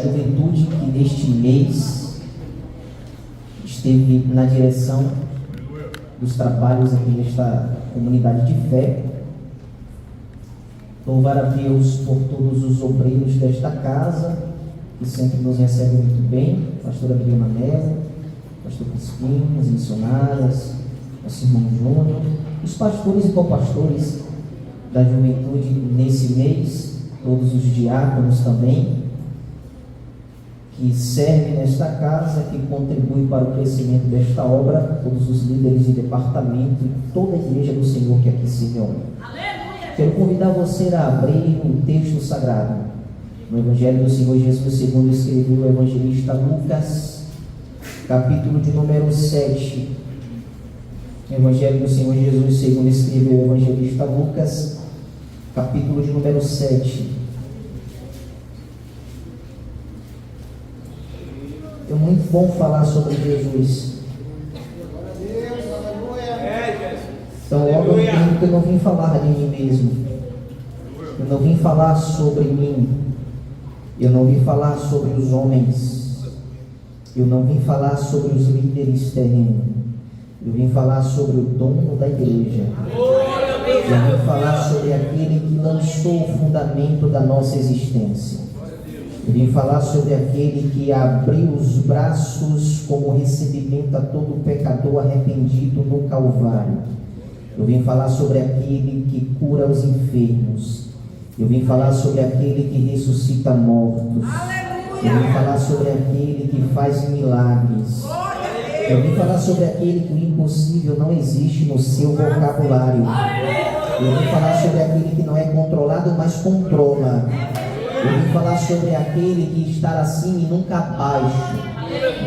Juventude que neste mês esteve na direção dos trabalhos aqui nesta comunidade de fé. Louvar a Deus por todos os obreiros desta casa, que sempre nos recebem muito bem. Pastora Adriana Mello, pastor Crispim, as missionárias, nosso irmão Júnior, os pastores e copastores da juventude nesse mês, todos os diáconos também, que servem nesta casa, que contribuem para o crescimento desta obra, todos os líderes de departamento e toda a igreja do Senhor que aqui se reúne. Quero convidar você a abrir um texto sagrado no Evangelho do Senhor Jesus, segundo escreveu o evangelista Lucas, capítulo de número 7. Evangelho do Senhor Jesus, segundo escreveu o evangelista Lucas, capítulo de número 7. É muito bom falar sobre Jesus. Então, logo eu entendo que eu não vim falar de mim mesmo. Eu não vim falar sobre mim. Eu não vim falar sobre os homens. Eu não vim falar sobre os líderes terrenos. Eu vim falar sobre o dono da igreja. Eu vim falar sobre aquele que lançou o fundamento da nossa existência. Eu vim falar sobre aquele que abriu os braços como recebimento a todo pecador arrependido no Calvário. Eu vim falar sobre aquele que cura os enfermos. Eu vim falar sobre aquele que ressuscita mortos. Eu vim falar sobre aquele que faz milagres. Eu vim falar sobre aquele que o impossível não existe no seu vocabulário. Eu vim falar sobre aquele que não é controlado, mas controla. Eu vim falar sobre aquele que está acima e nunca abaixo.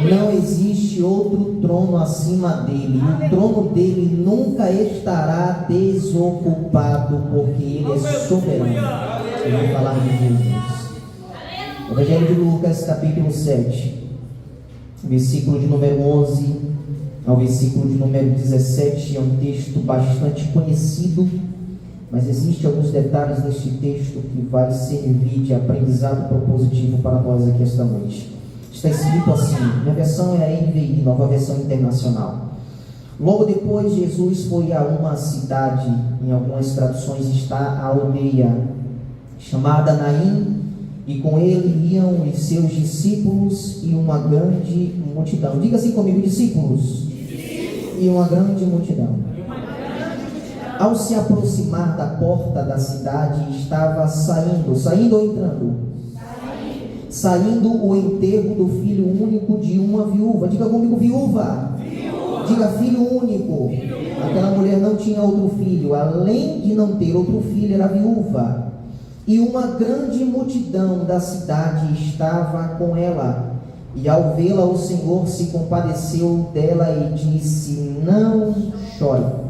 Não existe outro trono acima dele. O trono dele nunca estará desocupado, porque ele é soberano. Eu vim falar de Jesus. Evangelho de Lucas, capítulo 7, versículo de número 11 ao versículo de número 17. É um texto bastante conhecido, mas existem alguns detalhes neste texto que vai servir de aprendizado propositivo para nós aqui esta noite. Está escrito assim, minha versão é a NVI, Nova Versão Internacional. Logo depois, Jesus foi a uma cidade, em algumas traduções está a aldeia, chamada Naim, e com ele iam os seus discípulos e uma grande multidão. Diga assim comigo, discípulos. E uma grande multidão. Ao se aproximar da porta da cidade, estava saindo ou entrando? Saindo o enterro do filho único de uma viúva. Diga comigo, viúva. Diga filho único. Aquela mulher não tinha outro filho. Além de não ter outro filho, era viúva. E uma grande multidão da cidade estava com ela. E ao vê-la, o Senhor se compadeceu dela e disse: não chore.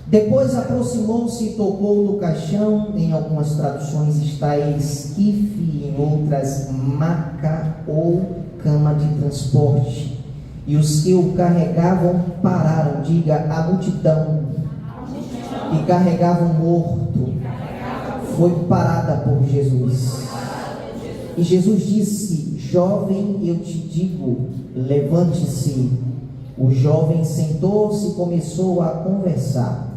Depois aproximou-se e tocou no caixão. Em algumas traduções está esquife, em outras maca ou cama de transporte. E os que o carregavam pararam. Diga, a multidão que carregava o morto foi parada por Jesus. E Jesus disse: jovem, eu te digo, levante-se. O jovem sentou-se e começou a conversar.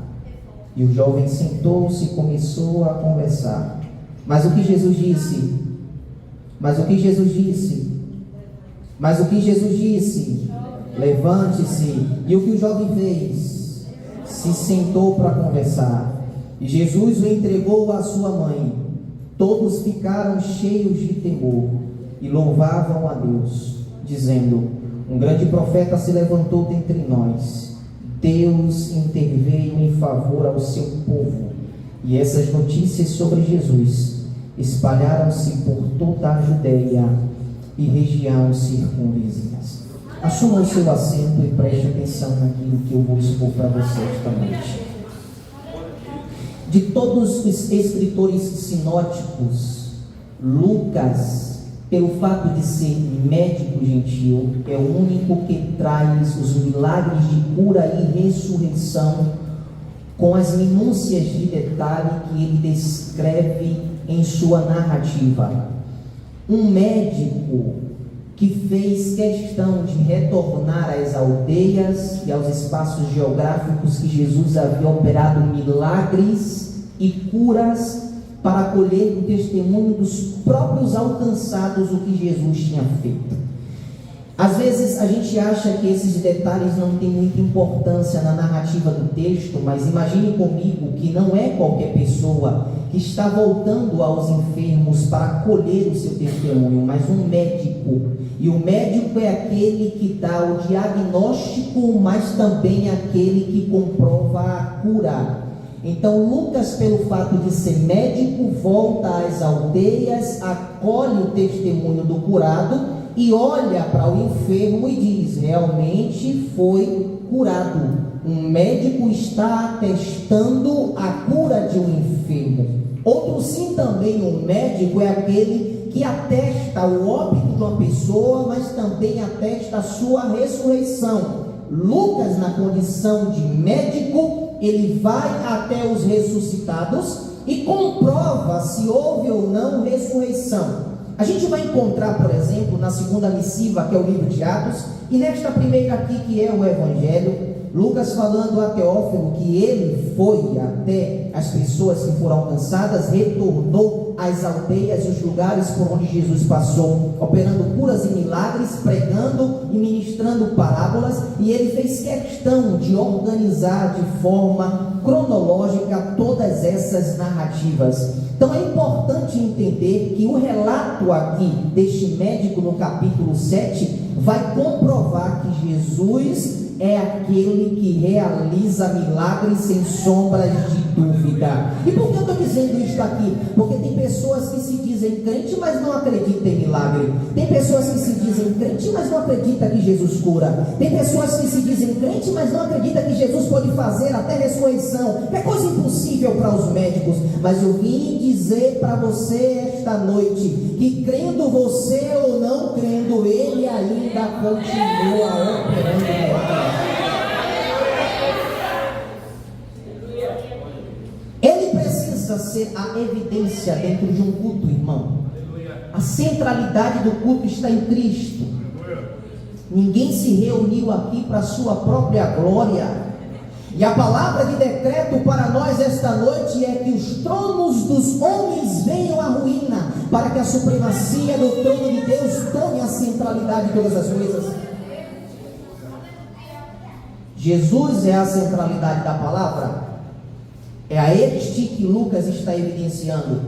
E o jovem sentou-se e começou a conversar. Mas o que Jesus disse? Mas o que Jesus disse? Mas o que Jesus disse? Levante-se. E o que o jovem fez? Se sentou para conversar. E Jesus o entregou à sua mãe. Todos ficaram cheios de temor e louvavam a Deus, dizendo: um grande profeta se levantou dentre nós. Deus interveio em favor ao seu povo. E essas notícias sobre Jesus espalharam-se por toda a Judeia e região circunvizinhas. Assuma o seu assento e preste atenção naquilo que eu vou expor para você esta noite. De todos os escritores sinóticos, Lucas, pelo fato de ser médico gentil, é o único que traz os milagres de cura e ressurreição com as minúcias de detalhe que ele descreve em sua narrativa. um médico que fez questão de retornar às aldeias e aos espaços geográficos que Jesus havia operado milagres e curas para colher o testemunho dos próprios alcançados o que Jesus tinha feito. Às vezes a gente acha que esses detalhes não têm muita importância na narrativa do texto, mas imagine comigo que não é qualquer pessoa que está voltando aos enfermos para colher o seu testemunho, mas um médico. E o médico é aquele que dá o diagnóstico, mas também aquele que comprova a cura. Então Lucas, pelo fato de ser médico, volta às aldeias, acolhe o testemunho do curado e olha para o enfermo e diz: realmente foi curado. Um médico está atestando a cura de um enfermo. Outro sim, também um médico é aquele que atesta o óbito de uma pessoa, mas também atesta a sua ressurreição. Lucas, na condição de médico, ele vai até os ressuscitados e comprova se houve ou não ressurreição. A gente vai encontrar, por exemplo, na segunda missiva, que é o livro de Atos, e nesta primeira aqui, que é o Evangelho, Lucas falando a Teófilo que ele foi até as pessoas que foram alcançadas, retornou às aldeias e os lugares por onde Jesus passou, operando curas e milagres, pregando e ministrando parábolas, e ele fez questão de organizar de forma cronológica todas essas narrativas. Então é importante entender que o relato aqui deste médico no capítulo 7 vai comprovar que Jesus é aquele que realiza milagres sem sombras de dúvida. E por que eu estou dizendo isso aqui? Porque tem pessoas que se dizem crente, mas não acreditam em milagre. Tem pessoas que se dizem crente, mas não acreditam que Jesus cura. Tem pessoas que se dizem crente, mas não acreditam que Jesus pode fazer até ressurreição. É coisa impossível para os médicos. Mas eu vim dizer para você esta noite que, crendo você ou não crendo, Ele ainda continua operando. Ele precisa ser a evidência dentro de um culto, irmão. A centralidade do culto está em Cristo. Ninguém se reuniu aqui para a sua própria glória. E a palavra de decreto para nós esta noite é que os tronos dos homens venham à ruína, para que a supremacia do trono de Deus tome a centralidade de todas as coisas. Jesus é a centralidade da palavra. É a este que Lucas está evidenciando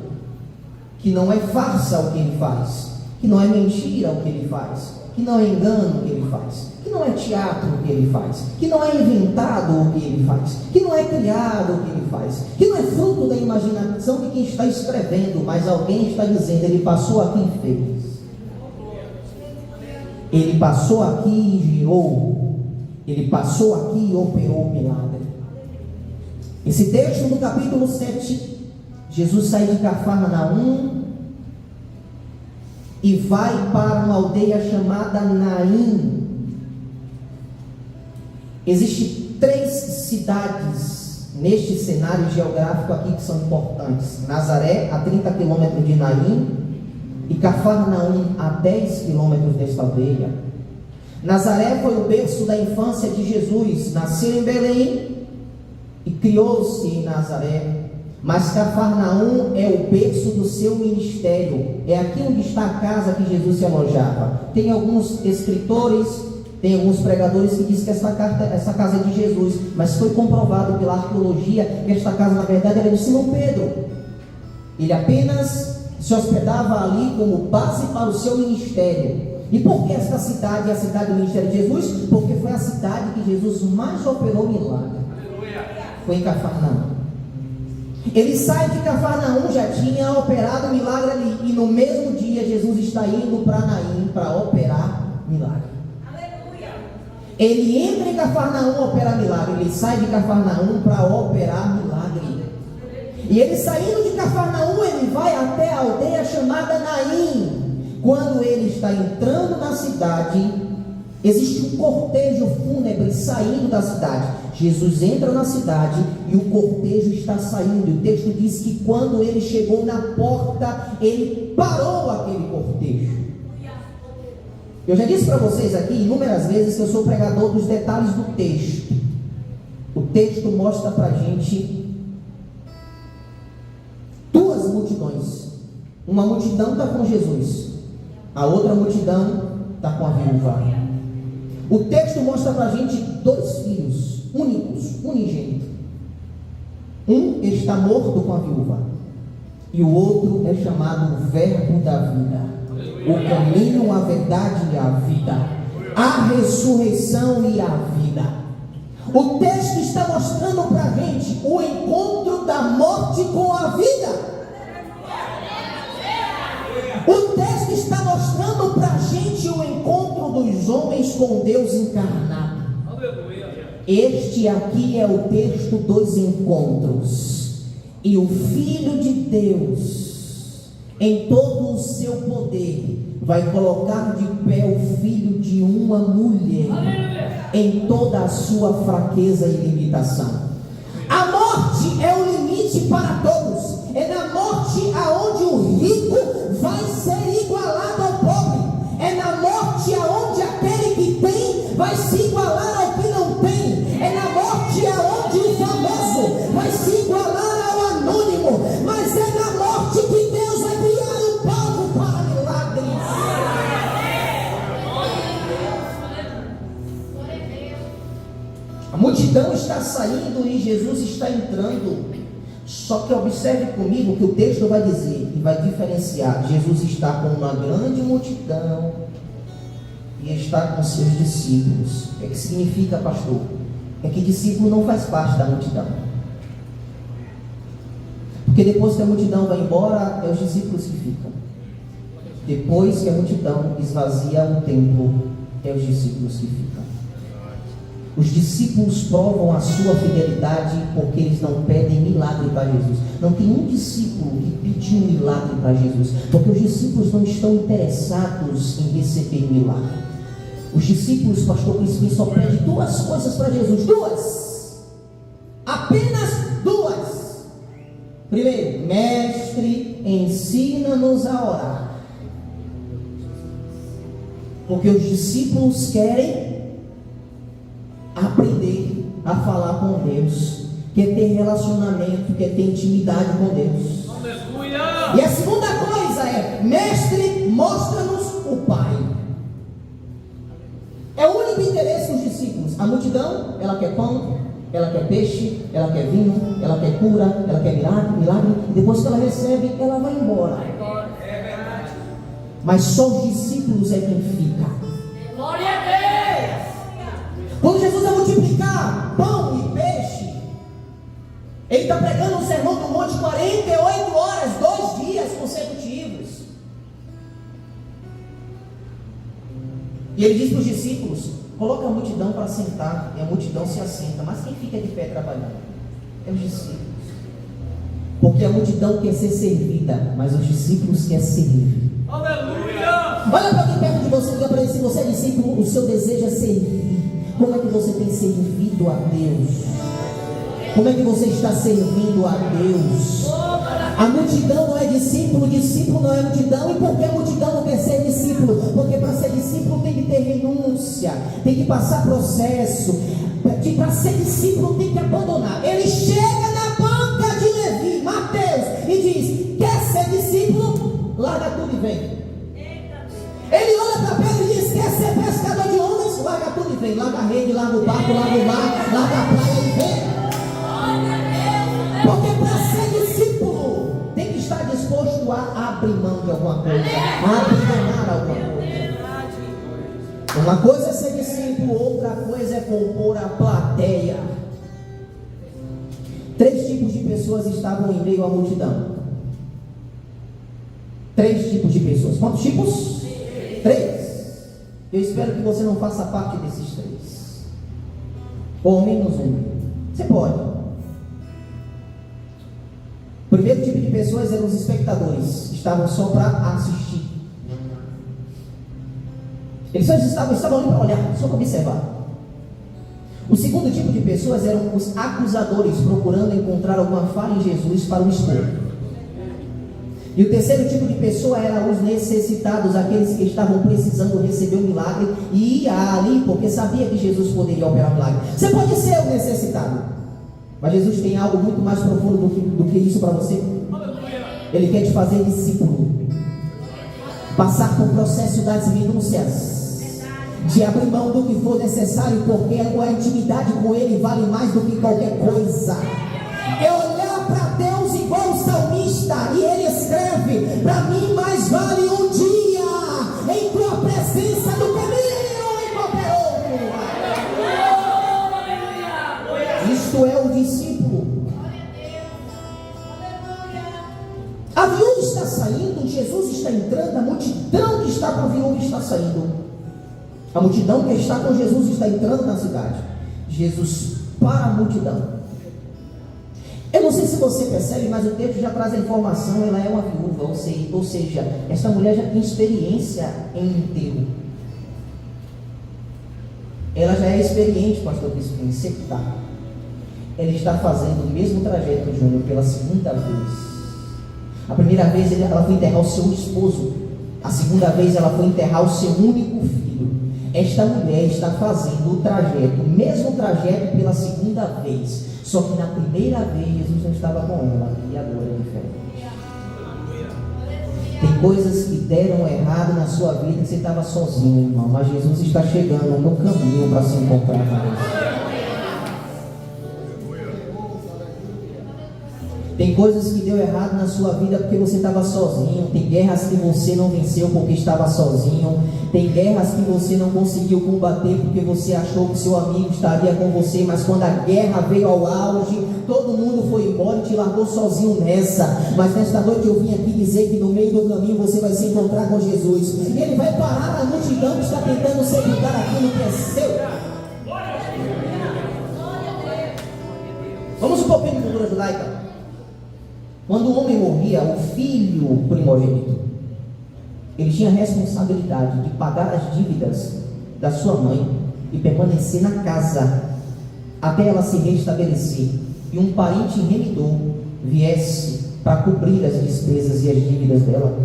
que não é farsa o que ele faz, que não é mentira o que ele faz, que não é engano o que ele faz, que não é teatro o que ele faz, que não é inventado o que ele faz, que não é criado o que ele faz, que não é fruto da imaginação de quem está escrevendo, mas alguém está dizendo: ele passou aqui e fez, ele passou aqui e gerou, ele passou aqui e operou o milagre. Esse texto do capítulo 7, Jesus sai de Cafarnaum e vai para uma aldeia chamada Naim. Existem 3 cidades neste cenário geográfico aqui que são importantes: Nazaré, a 30 quilômetros de Naim, e Cafarnaum, a 10 quilômetros desta aldeia. Nazaré foi o berço da infância de Jesus. Nasceu em Belém e criou-se em Nazaré. Mas Cafarnaum é o berço do seu ministério. É aqui onde está a casa que Jesus se alojava. Tem alguns escritores, tem alguns pregadores que dizem que essa casa é de Jesus, mas foi comprovado pela arqueologia que esta casa na verdade era de Simão Pedro. Ele apenas se hospedava ali como base para o seu ministério. E por que esta cidade é a cidade do ministério de Jesus? Porque foi a cidade que Jesus mais operou milagre. Foi em Cafarnaum. Ele sai de Cafarnaum, já tinha operado milagre ali, e no mesmo dia Jesus está indo para Naim para operar milagre. Aleluia. Ele entra em Cafarnaum, opera milagre. Ele sai de Cafarnaum para operar milagre. E ele saindo de Cafarnaum, ele vai até a aldeia chamada Naim. Quando ele está entrando na cidade, Existe um cortejo fúnebre saindo da cidade. Jesus entra na cidade e o cortejo está saindo. O texto diz que quando ele chegou na porta, ele parou aquele cortejo. Eu já disse para vocês aqui inúmeras vezes que eu sou pregador dos detalhes do texto. O texto mostra para a gente duas multidões. Uma multidão está com Jesus, a outra multidão está com a viúva. O texto mostra para a gente dois filhos únicos, unigênitos. Um está morto com a viúva e o outro é chamado o Verbo da vida, o caminho, a verdade e a vida, a ressurreição e a vida. O texto está mostrando para a gente o encontro da morte com a vida. O texto está mostrando para a gente o encontro dos homens com Deus encarnado. Este aqui é o texto dos encontros. E o Filho de Deus, em todo o seu poder, vai colocar de pé o filho de uma mulher, em toda a sua fraqueza e limitação. A morte é o limite para todos. É na morte aonde o rico vai ser igualado ao pobre. É na morte aonde aquele que tem vai se igualar ao que não tem. É na morte aonde o famoso vai se igualar ao anônimo. Mas é na morte que Deus vai criar um povo para milagres. A multidão está saindo e Jesus está entrando. Só que observe comigo que o texto vai dizer e vai diferenciar. Jesus está com uma grande multidão e está com seus discípulos. O que significa, pastor? É que discípulo não faz parte da multidão. Porque depois que a multidão vai embora, é os discípulos que ficam. Depois que a multidão esvazia o templo, é os discípulos que ficam. Os discípulos provam a sua fidelidade porque eles não pedem milagre para Jesus. Não tem um discípulo que pediu um milagre para Jesus, porque os discípulos não estão interessados em receber milagre. Os discípulos, pastor Crispim, só pedem duas coisas para Jesus. Duas. Apenas duas. Primeiro, mestre, ensina-nos a orar. Porque os discípulos querem aprender a falar com Deus, quer ter relacionamento, quer ter intimidade com Deus. Aleluia! E a segunda coisa é: mestre, mostra-nos o Pai. É o único interesse dos discípulos. A multidão, ela quer pão, ela quer peixe, ela quer vinho, ela quer cura, ela quer milagre, e depois que ela recebe, ela vai embora. Mas só os discípulos é quem fica. Glória a Deus! Quando Jesus vai multiplicar pão e peixe, ele está pregando um sermão do monte 48 horas, 2 dias consecutivos. E ele diz para os discípulos: coloca a multidão para sentar. E a multidão se assenta. Mas quem fica de pé trabalhando? É os discípulos. Porque a multidão quer ser servida, mas os discípulos querem servir. Aleluia! Olha para quem perto de você, diga para ele: se você é discípulo, o seu desejo é servir. Como é que você tem servido a Deus? Como é que você está servindo a Deus? A multidão não é discípulo, discípulo não é multidão. E por que a multidão não quer ser discípulo? Porque para ser discípulo tem que ter renúncia, tem que passar processo. Para ser discípulo tem que abandonar. Ele chega na banca de Levi, Mateus, e diz: quer ser discípulo? Larga tudo e vem. Ele olha para Pedro e diz: quer ser pescador de homens? Larga tudo e vem. Larga a rede, larga o barco, larga o mar, larga a praia e vem. Porque para ser discípulo tem que estar disposto a abrir mão de alguma coisa, a abandonar alguma coisa. Uma coisa é ser discípulo, outra coisa é compor a plateia. 3 tipos de pessoas estavam em meio à multidão. 3 tipos de pessoas. Quantos tipos? 3. Eu espero que você não faça parte desses 3. Ou menos um. Você pode. O primeiro tipo de pessoas eram os espectadores. Estavam só para assistir. Eles só estavam ali para olhar, só para observar. O segundo tipo de pessoas eram os acusadores, procurando encontrar alguma falha em Jesus para o expor. E o terceiro tipo de pessoa era os necessitados, aqueles que estavam precisando receber um milagre e ia ali porque sabia que Jesus poderia operar um milagre. Você pode ser o necessitado, mas Jesus tem algo muito mais profundo do que isso para você. Ele quer te fazer discípulo, passar por processo das renúncias, de abrir mão do que for necessário, porque a intimidade com Ele vale mais do que qualquer coisa. É olhar para Deus igual o salmista, e ele escreve: para mim mais vale um dia em tua presença do que mil em qualquer outro. Isto é o discípulo. A viúva está saindo, Jesus está entrando, a multidão que está com a viúva está saindo. A multidão que está com Jesus está entrando na cidade. Jesus para a multidão. Eu não sei se você percebe, mas o texto já traz a informação, ela é uma viúva, ou seja, esta mulher já tem experiência em enterro. Ela já é experiente, pastor Cristo, em sepultar. Ela está fazendo o mesmo trajeto, Júnior, pela segunda vez. A primeira vez ela foi enterrar o seu esposo. A segunda vez ela foi enterrar o seu único filho. Esta mulher está fazendo o trajeto, o mesmo trajeto pela segunda vez. Só que na primeira vez Jesus não estava com ela, e agora é diferente. Tem coisas que deram errado na sua vida que você estava sozinho, irmão, mas Jesus está chegando no caminho para se encontrar com você. Tem coisas que deu errado na sua vida porque você estava sozinho. Tem guerras que você não venceu porque estava sozinho. Tem guerras que você não conseguiu combater porque você achou que seu amigo estaria com você, mas quando a guerra veio ao auge, todo mundo foi embora e te largou sozinho nessa. Mas nesta noite eu vim aqui dizer que no meio do caminho você vai se encontrar com Jesus, e Ele vai parar a multidão que está tentando sepultar aquilo que é seu. Vamos um pouquinho de cultura judaica. Quando o homem morria, o filho primogênito, ele tinha a responsabilidade de pagar as dívidas da sua mãe e permanecer na casa até ela se restabelecer e um parente remidor viesse para cobrir as despesas e as dívidas dela.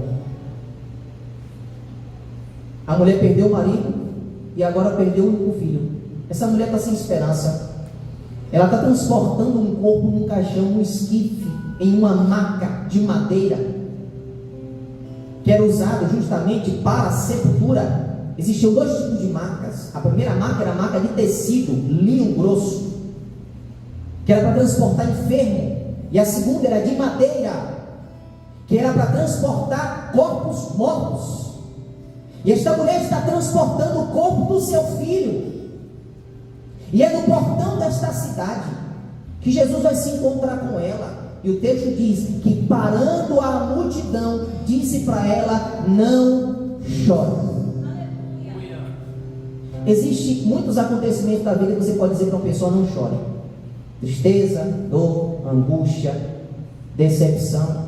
A mulher perdeu o marido e agora perdeu o único filho. Essa mulher está sem esperança. Ela está transportando um corpo num caixão, num esquife, em uma maca de madeira, que era usado justamente para a sepultura. Existiam dois tipos de macas. A primeira maca era a maca de tecido, linho grosso, que era para transportar enfermo, e a segunda era de madeira, que era para transportar corpos mortos. E esta mulher está transportando o corpo do seu filho, e é no portão desta cidade que Jesus vai se encontrar com ela. E o texto diz que, parando a multidão, disse para ela: não chore. Existem muitos acontecimentos da vida que você pode dizer para uma pessoa: não chore. Tristeza, dor, angústia, decepção,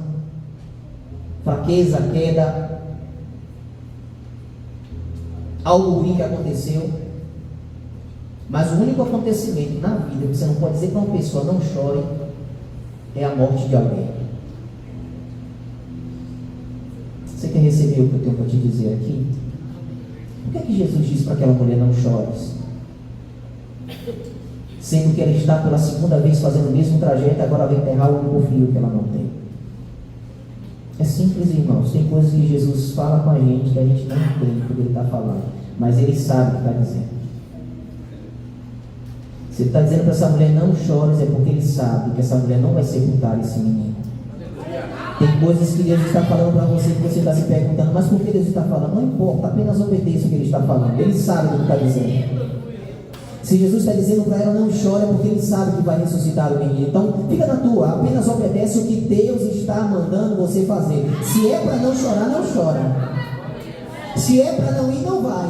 fraqueza, queda, algo ruim que aconteceu. Mas o único acontecimento na vida que você não pode dizer para uma pessoa: não chore, é a morte de alguém. Você quer receber o que eu tenho para te dizer aqui? Por que é que Jesus disse para aquela mulher: não chores? Sendo que ela está pela segunda vez fazendo o mesmo trajeto, agora vai enterrar o único filho que ela não tem. É simples, irmãos. Tem coisas que Jesus fala com a gente que a gente não entende o que Ele está falando, mas Ele sabe o que está dizendo. Se Ele está dizendo para essa mulher: não chores, é porque Ele sabe que essa mulher não vai sepultar esse menino. Tem coisas que Deus está falando para você que você está se perguntando: mas por que Deus está falando? Não importa, apenas obedeça o que Ele está falando. Ele sabe o que está dizendo. Se Jesus está dizendo para ela: não chore, é porque Ele sabe que vai ressuscitar o menino. Então fica na tua, apenas obedece o que Deus está mandando você fazer. Se é para não chorar, não chora. Se é para não ir, não vai.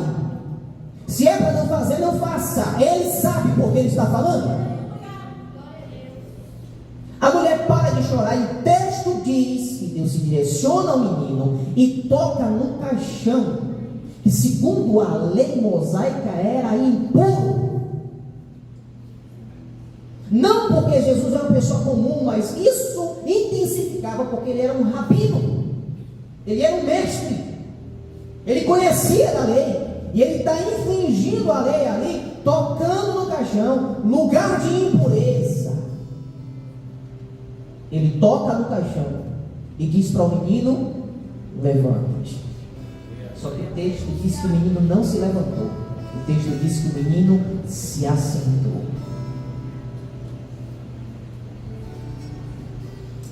Se é para não fazer, não faça. Ele sabe por que Ele está falando. A mulher para de chorar, e o texto diz que Deus se direciona ao menino e toca no caixão que segundo a lei mosaica era impuro. Não porque Jesus era uma pessoa comum, mas isso intensificava porque ele era um rabino, ele era um mestre, ele conhecia da lei, e ele está infringindo a lei ali, tocando no caixão, lugar de impureza. Ele toca no caixão e diz para o menino: levante. Só que o texto diz que o menino não se levantou, o texto diz que o menino se assentou.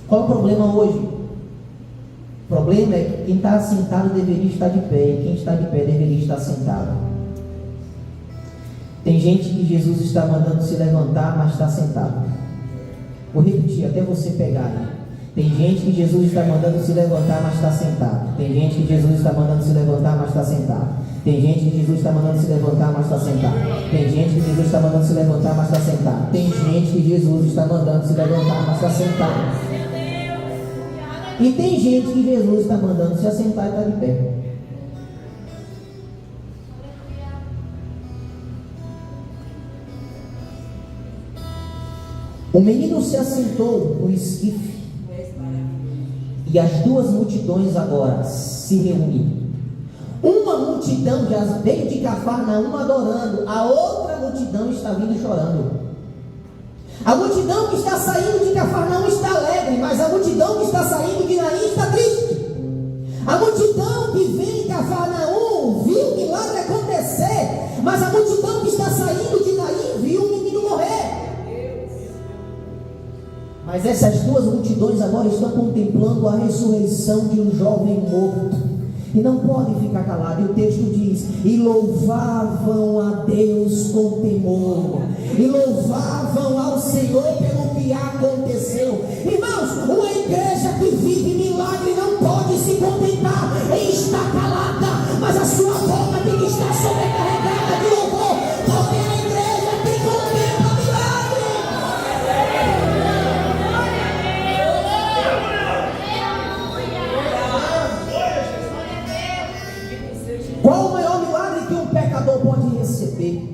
Qual é o problema hoje? O problema é que quem está assentado deveria estar de pé, e quem está de pé deveria estar sentado. Tem gente que Jesus está mandando se levantar, mas está sentado. Vou repetir até você pegar aí. Tem gente que Jesus está mandando se levantar, mas está sentado. Tem gente que Jesus está mandando se levantar, mas está sentado. Tem gente que Jesus está mandando se levantar, mas está sentado. Tem gente que Jesus está mandando se levantar, mas está sentado. Tem gente que Jesus está mandando se levantar, mas está sentado. E tem gente que Jesus está mandando se assentar e está de pé. O menino se assentou no esquife, e as duas multidões agora se reuniram. Uma multidão já veio de Cafarnaum adorando, a outra multidão está vindo chorando. A multidão que está saindo de Cafarnaum está alegre, mas a multidão que está saindo de Naim está triste. A multidão que vem em Cafarnaum viu o milagre acontecer, mas a multidão que está saindo de Naim viu o menino morrer. Mas essas duas multidões agora estão contemplando a ressurreição de um jovem morto, e não podem ficar calados. E o texto diz: e louvavam a Deus com temor, e louvavam ao Senhor pelo que aconteceu. Irmãos, uma igreja que vive milagre não pode se contentar em estar calada, mas a sua boca tem que estar sobrecarregada de louvor, porque a igreja que contempla milagre. Qual o maior milagre que um pecador pode receber?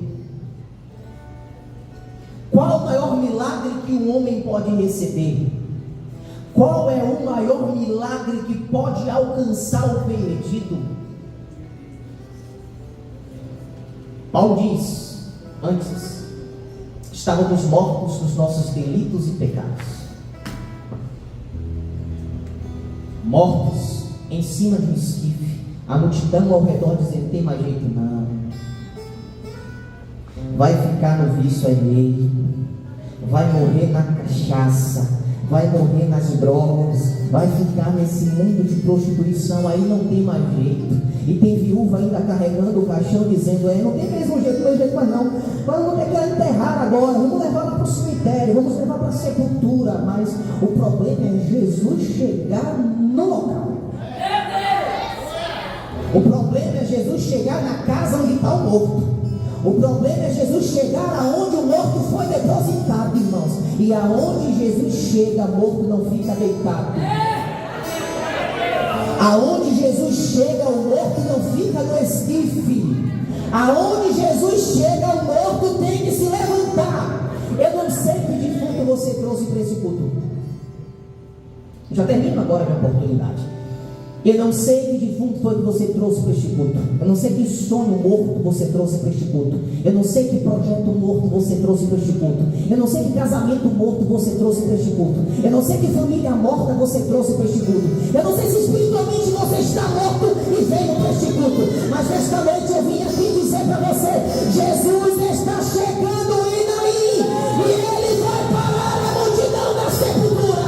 Qual o maior milagre que um homem pode receber? Qual é o maior milagre que pode alcançar o perdido? Paulo diz: antes estávamos mortos nos nossos delitos e pecados, mortos em cima de um esquife. A multidão ao redor dizendo: tem mais jeito não, vai ficar no vício alheio, vai morrer na cachaça, vai morrer nas drogas, vai ficar nesse mundo de prostituição, aí não tem mais jeito. E tem viúva ainda carregando o caixão dizendo: não tem mesmo jeito, mas não, vamos ter que enterrar agora, vamos levar lá para o cemitério, vamos levar para a sepultura. Mas o problema é Jesus chegar no local. O problema é Jesus chegar na casa onde está o morto. O problema é Jesus chegar aonde o morto foi depositado, irmãos. E aonde Jesus chega, morto não fica deitado. Aonde Jesus chega, o morto não fica no esquife. Aonde Jesus chega, o morto tem que se levantar. Eu não sei que defunto você trouxe para esse culto. Já termino agora a minha oportunidade. Eu não sei que defunto foi que você trouxe para este culto. Eu não sei que sonho morto você trouxe para este culto. Eu não sei que projeto morto você trouxe para este culto. Eu não sei que casamento morto você trouxe para este culto. Eu não sei que família morta você trouxe para este culto. Eu não sei se espiritualmente você está morto e veio para este culto. Mas nesta noite eu vim aqui dizer para você: Jesus está chegando em Naim, e Ele vai parar a multidão da sepultura.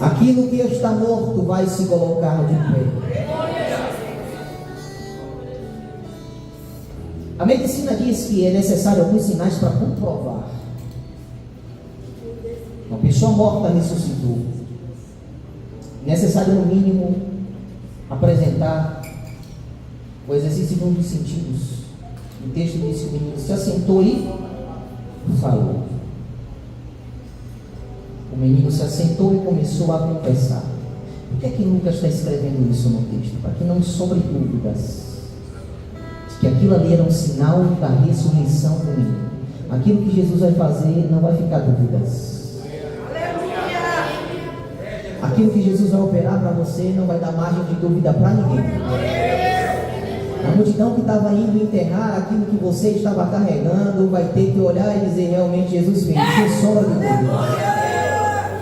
Aquilo que está morto vai se colocar de pé. A medicina diz que é necessário alguns sinais para comprovar. Uma pessoa morta ressuscitou. É necessário, no mínimo, apresentar o exercício de um dos sentidos. O texto diz que o menino se assentou e falou. O O menino se assentou e começou a confessar. Por que é que Lucas está escrevendo isso no texto? Para que não sobre dúvidas de que aquilo ali era um sinal da ressurreição do menino. Aquilo que Jesus vai fazer não vai ficar dúvidas. Aquilo que Jesus vai operar para você não vai dar margem de dúvida para ninguém. A multidão que estava indo enterrar aquilo que você estava carregando vai ter que olhar e dizer: realmente Jesus fez, sem sombra de dúvida.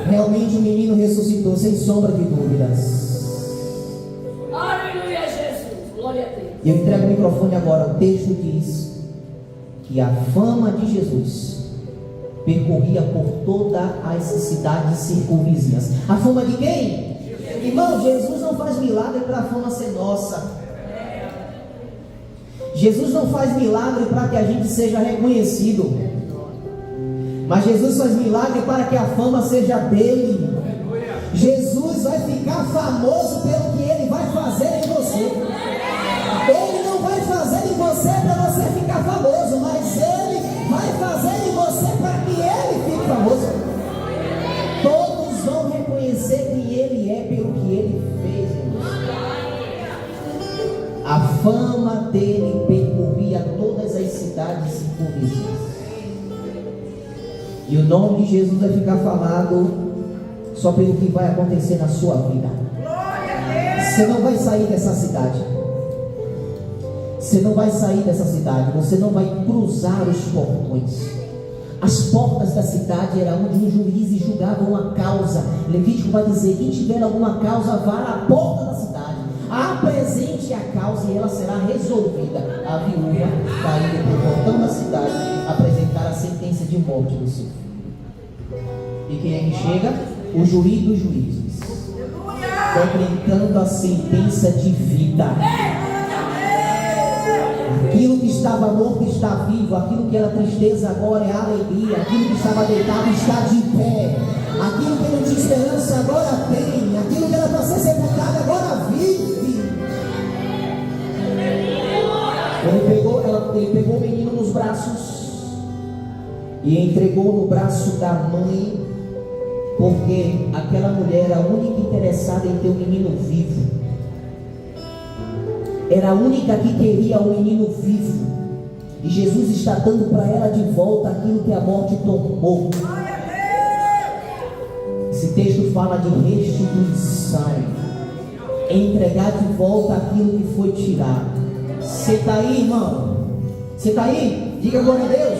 Realmente o menino ressuscitou, sem sombra de dúvidas. Aleluia, Jesus. Glória a Deus. E eu entrego o microfone agora. O texto diz que a fama de Jesus percorria por todas as cidades circunvizinhas. A fama de quem? Jesus. Irmão, Jesus não faz milagre para a fama ser nossa. Jesus não faz milagre para que a gente seja reconhecido, mas Jesus faz milagre para que a fama seja dele. Jesus vai ficar famoso pelo que ele vai fazer em você. Ele não vai fazer em você para você ficar famoso, mas ele vai fazer em você para que ele fique famoso. Todos vão reconhecer quem ele é pelo que ele fez em você. A fama dele percorria todas as cidades circunvizinhas. E o nome de Jesus vai ficar falado só pelo que vai acontecer na sua vida. Você não vai sair dessa cidade. Você não vai sair dessa cidade. Você não vai cruzar os portões. As portas da cidade era onde os juízes julgavam uma causa. Levítico vai dizer: quem tiver alguma causa, vá à porta da cidade, apresente a causa e ela será resolvida. A viúva vai ir para o portão da cidade apresentar a sentença de morte do seu filho. E quem é que chega? O juiz dos juízes, decretando a sentença de vida. Aquilo que estava morto está vivo. Aquilo que era tristeza agora é alegria. Aquilo que estava deitado está de pé. Aquilo que não tinha esperança agora tem. Aquilo que era para ser sepultado agora vive. Ele pegou o menino nos braços e entregou no braço da mãe, porque aquela mulher era a única interessada em ter o menino vivo. Era a única que queria o menino vivo. E Jesus está dando para ela de volta aquilo que a morte tomou. Esse texto fala de restituição. Entregar de volta aquilo que foi tirado. Você está aí, irmão? Você está aí? Diga glória a Deus.